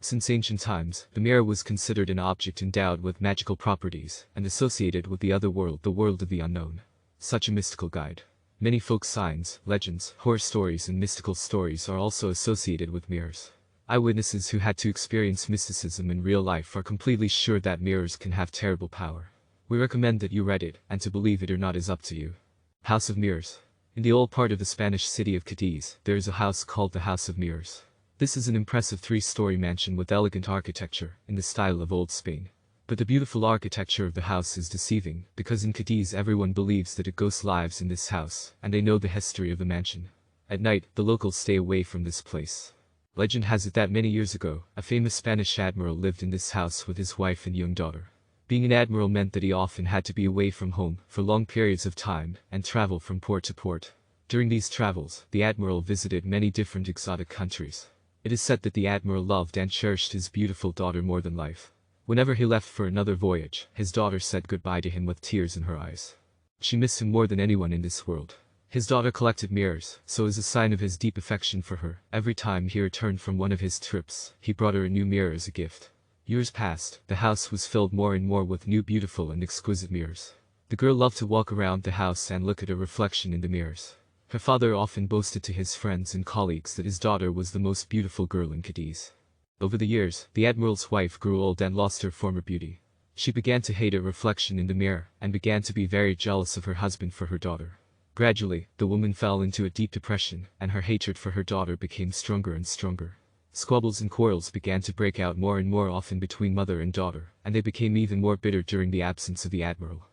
Since ancient times, the mirror was considered an object endowed with magical properties and associated with the other world, the world of the unknown. Such a mystical guide. Many folk signs, legends, horror stories and mystical stories are also associated with mirrors. Eyewitnesses who had to experience mysticism in real life are completely sure that mirrors can have terrible power. We recommend that you read it, and to believe it or not is up to you. House of Mirrors. In the old part of the Spanish city of Cadiz, there is a house called the House of Mirrors. This is an impressive three-story mansion with elegant architecture, in the style of old Spain. But the beautiful architecture of the house is deceiving, because in Cadiz everyone believes that a ghost lives in this house, and they know the history of the mansion. At night, the locals stay away from this place. Legend has it that many years ago, a famous Spanish admiral lived in this house with his wife and young daughter. Being an admiral meant that he often had to be away from home for long periods of time and travel from port to port. During these travels, the admiral visited many different exotic countries. It is said that the admiral loved and cherished his beautiful daughter more than life. Whenever he left for another voyage, his daughter said goodbye to him with tears in her eyes. She missed him more than anyone in this world. His daughter collected mirrors, so as a sign of his deep affection for her, every time he returned from one of his trips, he brought her a new mirror as a gift. Years passed, the house was filled more and more with new beautiful and exquisite mirrors. The girl loved to walk around the house and look at her reflection in the mirrors. Her father often boasted to his friends and colleagues that his daughter was the most beautiful girl in Cadiz. Over the years, the admiral's wife grew old and lost her former beauty. She began to hate her reflection in the mirror and began to be very jealous of her husband for her daughter. Gradually, the woman fell into a deep depression, and her hatred for her daughter became stronger and stronger. Squabbles and quarrels began to break out more and more often between mother and daughter, and they became even more bitter during the absence of the admiral.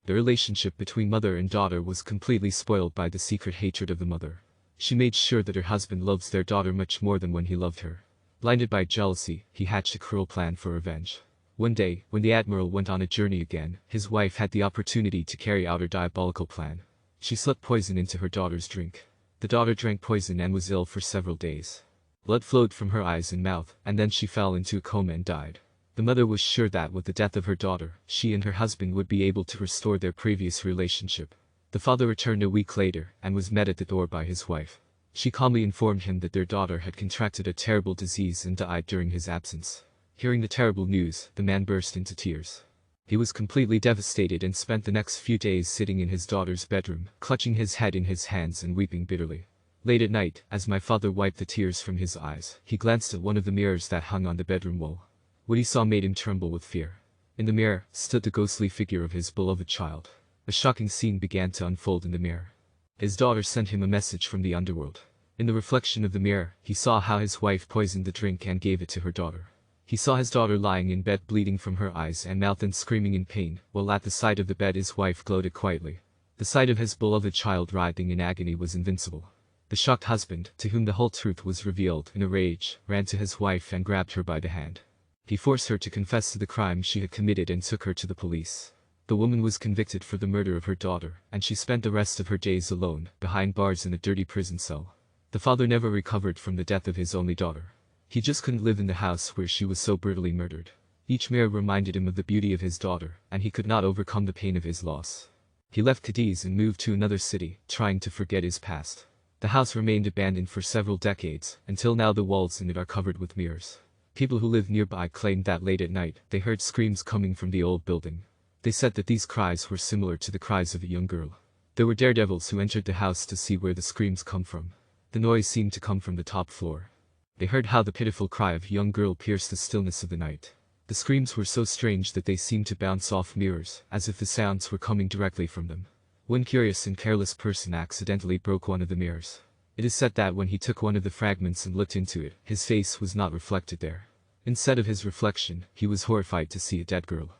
The relationship between mother and daughter was completely spoiled by the secret hatred of the mother. She made sure that her husband loves their daughter much more than when he loved her. Blinded by jealousy, he hatched a cruel plan for revenge. One day, when the admiral went on a journey again, his wife had the opportunity to carry out her diabolical plan. She slipped poison into her daughter's drink. The daughter drank poison and was ill for several days. Blood flowed from her eyes and mouth, and then she fell into a coma and died. The mother was sure that with the death of her daughter, she and her husband would be able to restore their previous relationship. The father returned a week later and was met at the door by his wife. She calmly informed him that their daughter had contracted a terrible disease and died during his absence. Hearing the terrible news, the man burst into tears. He was completely devastated and spent the next few days sitting in his daughter's bedroom, clutching his head in his hands and weeping bitterly. Late at night, as my father wiped the tears from his eyes, he glanced at one of the mirrors that hung on the bedroom wall. What he saw made him tremble with fear. In the mirror stood the ghostly figure of his beloved child. A shocking scene began to unfold in the mirror. His daughter sent him a message from the underworld. In the reflection of the mirror, he saw how his wife poisoned the drink and gave it to her daughter. He saw his daughter lying in bed bleeding from her eyes and mouth and screaming in pain, while at the side of the bed his wife gloated quietly. The sight of his beloved child writhing in agony was invincible. The shocked husband, to whom the whole truth was revealed, in a rage, ran to his wife and grabbed her by the hand. He forced her to confess to the crime she had committed and took her to the police. The woman was convicted for the murder of her daughter, and she spent the rest of her days alone, behind bars in a dirty prison cell. The father never recovered from the death of his only daughter. He just couldn't live in the house where she was so brutally murdered. Each mirror reminded him of the beauty of his daughter, and he could not overcome the pain of his loss. He left Cadiz and moved to another city, trying to forget his past. The house remained abandoned for several decades, until now the walls in it are covered with mirrors. People who lived nearby claimed that late at night, they heard screams coming from the old building. They said that these cries were similar to the cries of a young girl. There were daredevils who entered the house to see where the screams come from. The noise seemed to come from the top floor. They heard how the pitiful cry of a young girl pierced the stillness of the night. The screams were so strange that they seemed to bounce off mirrors, as if the sounds were coming directly from them. One curious and careless person accidentally broke one of the mirrors. It is said that when he took one of the fragments and looked into it, his face was not reflected there. Instead of his reflection, he was horrified to see a dead girl.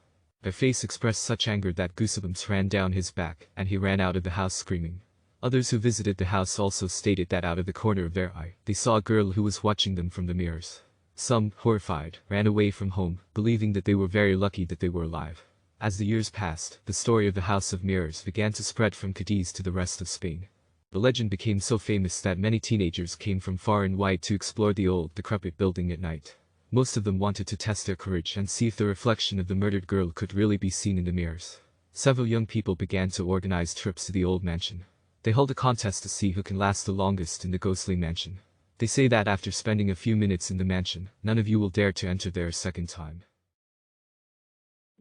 Her face expressed such anger that goosebumps ran down his back, and he ran out of the house screaming. Others who visited the house also stated that out of the corner of their eye, they saw a girl who was watching them from the mirrors. Some, horrified, ran away from home, believing that they were very lucky that they were alive. As the years passed, the story of the House of Mirrors began to spread from Cadiz to the rest of Spain. The legend became so famous that many teenagers came from far and wide to explore the old, decrepit building at night. Most of them wanted to test their courage and see if the reflection of the murdered girl could really be seen in the mirrors. Several young people began to organize trips to the old mansion. They held a contest to see who can last the longest in the ghostly mansion. They say that after spending a few minutes in the mansion, none of you will dare to enter there a second time.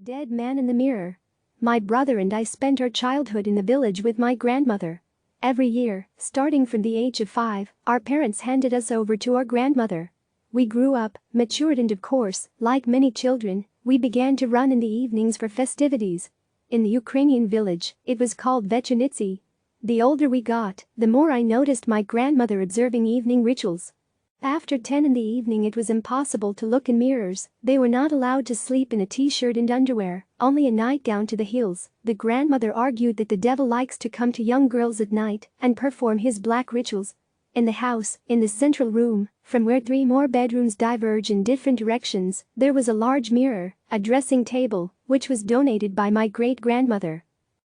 Dead man in the mirror. My brother and I spent our childhood in the village with my grandmother. Every year, starting from the age of 5, our parents handed us over to our grandmother. We grew up, matured, and of course, like many children, we began to run in the evenings for festivities. In the Ukrainian village, it was called Vechenitsy. The older we got, the more I noticed my grandmother observing evening rituals. After 10 in the evening it was impossible to look in mirrors, they were not allowed to sleep in a t-shirt and underwear, only a nightgown to the heels. The grandmother argued that the devil likes to come to young girls at night and perform his black rituals. In the house, in the central room, from where 3 more bedrooms diverge in different directions, there was a large mirror, a dressing table, which was donated by my great-grandmother.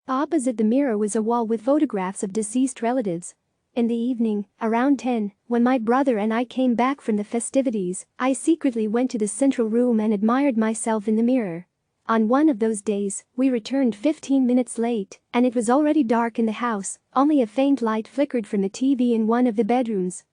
Opposite the mirror was a wall with photographs of deceased relatives. In the evening, around 10, when my brother and I came back from the festivities, I secretly went to the central room and admired myself in the mirror. On one of those days, we returned 15 minutes late, and it was already dark in the house, only a faint light flickered from the TV in one of the bedrooms.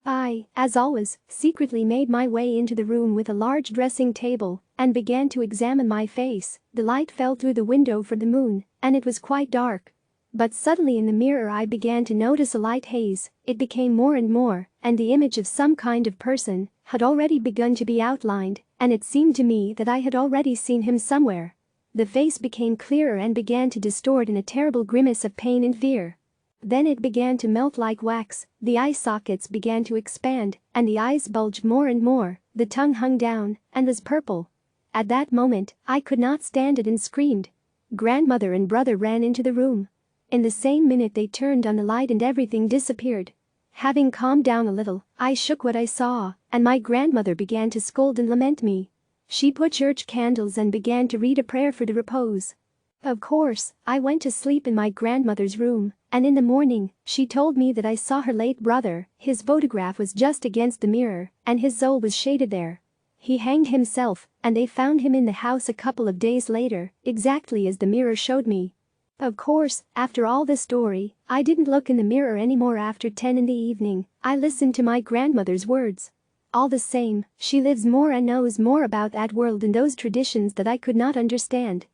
I, as always, secretly made my way into the room with a large dressing table and began to examine my face. The light fell through the window for the moon, and it was quite dark. But suddenly in the mirror I began to notice a light haze. It became more and more, and the image of some kind of person had already begun to be outlined, and it seemed to me that I had already seen him somewhere. The face became clearer and began to distort in a terrible grimace of pain and fear. Then it began to melt like wax, the eye sockets began to expand, and the eyes bulged more and more, the tongue hung down and was purple. At that moment, I could not stand it and screamed. Grandmother and brother ran into the room. In the same minute they turned on the light and everything disappeared. Having calmed down a little, I shook what I saw, and my grandmother began to scold and lament me. She put church candles and began to read a prayer for the repose. Of course, I went to sleep in my grandmother's room, and in the morning, she told me that I saw her late brother. His photograph was just against the mirror, and his soul was shaded there. He hanged himself, and they found him in the house a couple of days later, exactly as the mirror showed me. Of course, after all the story, I didn't look in the mirror anymore after 10 in the evening. I listened to my grandmother's words. All the same, she lives more and knows more about that world and those traditions that I could not understand.